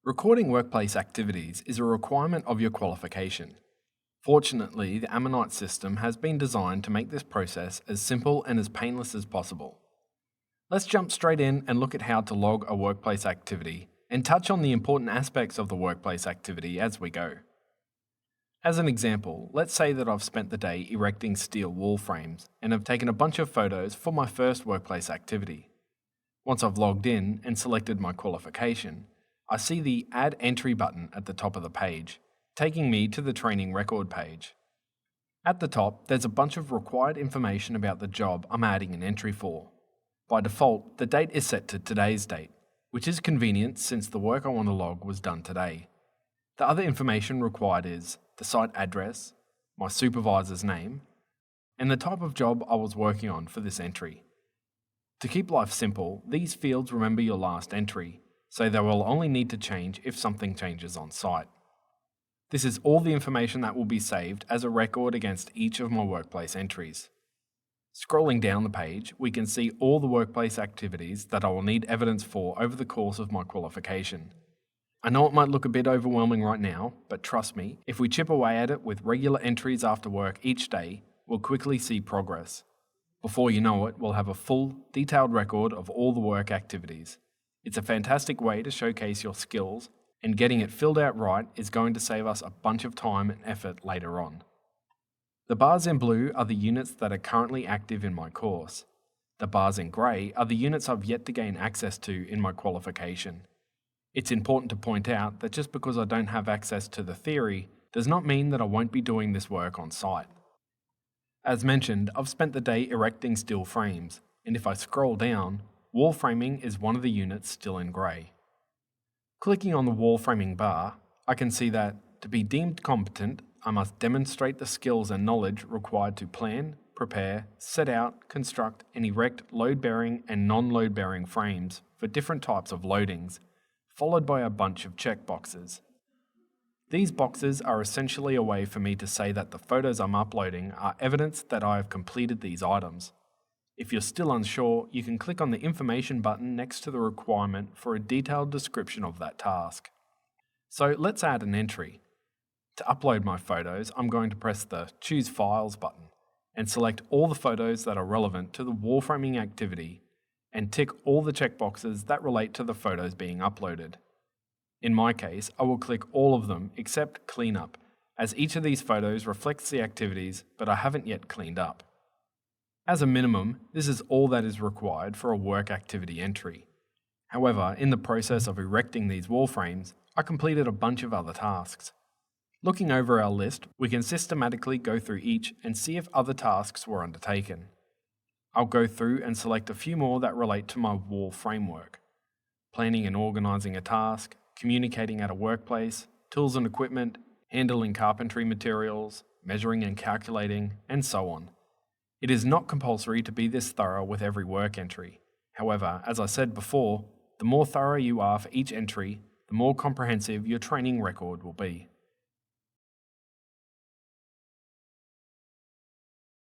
Recording workplace activities is a requirement of your qualification. Fortunately, the Ammonite system has been designed to make this process as simple and as painless as possible. Let's jump straight in and look at how to log a workplace activity and touch on the important aspects of the workplace activity as we go. As an example, let's say that I've spent the day erecting steel wall frames and have taken a bunch of photos for my first workplace activity. Once I've logged in and selected my qualification, I see the Add Entry button at the top of the page, taking me to the training record page. At the top, there's a bunch of required information about the job I'm adding an entry for. By default, the date is set to today's date, which is convenient since the work I want to log was done today. The other information required is the site address, my supervisor's name, and the type of job I was working on for this entry. To keep life simple, these fields remember your last entry, so they will only need to change if something changes on site. This is all the information that will be saved as a record against each of my workplace entries. Scrolling down the page, we can see all the workplace activities that I will need evidence for over the course of my qualification. I know it might look a bit overwhelming right now, but trust me, if we chip away at it with regular entries after work each day, we'll quickly see progress. Before you know it, we'll have a full, detailed record of all the work activities. It's a fantastic way to showcase your skills, and getting it filled out right is going to save us a bunch of time and effort later on. The bars in blue are the units that are currently active in my course. The bars in grey are the units I've yet to gain access to in my qualification. It's important to point out that just because I don't have access to the theory does not mean that I won't be doing this work on site. As mentioned, I've spent the day erecting steel frames, and if I scroll down, wall framing is one of the units still in grey. Clicking on the wall framing bar, I can see that, to be deemed competent, I must demonstrate the skills and knowledge required to plan, prepare, set out, construct, and erect load-bearing and non-load-bearing frames for different types of loadings, followed by a bunch of checkboxes. These boxes are essentially a way for me to say that the photos I'm uploading are evidence that I have completed these items. If you're still unsure, you can click on the information button next to the requirement for a detailed description of that task. So let's add an entry. To upload my photos, I'm going to press the Choose Files button and select all the photos that are relevant to the wall framing activity and tick all the checkboxes that relate to the photos being uploaded. In my case, I will click all of them except Cleanup, as each of these photos reflects the activities but I haven't yet cleaned up. As a minimum, this is all that is required for a work activity entry. However, in the process of erecting these wall frames, I completed a bunch of other tasks. Looking over our list, we can systematically go through each and see if other tasks were undertaken. I'll go through and select a few more that relate to my wall framework. Planning and organising a task, communicating at a workplace, tools and equipment, handling carpentry materials, measuring and calculating, and so on. It is not compulsory to be this thorough with every work entry. However, as I said before, the more thorough you are for each entry, the more comprehensive your training record will be.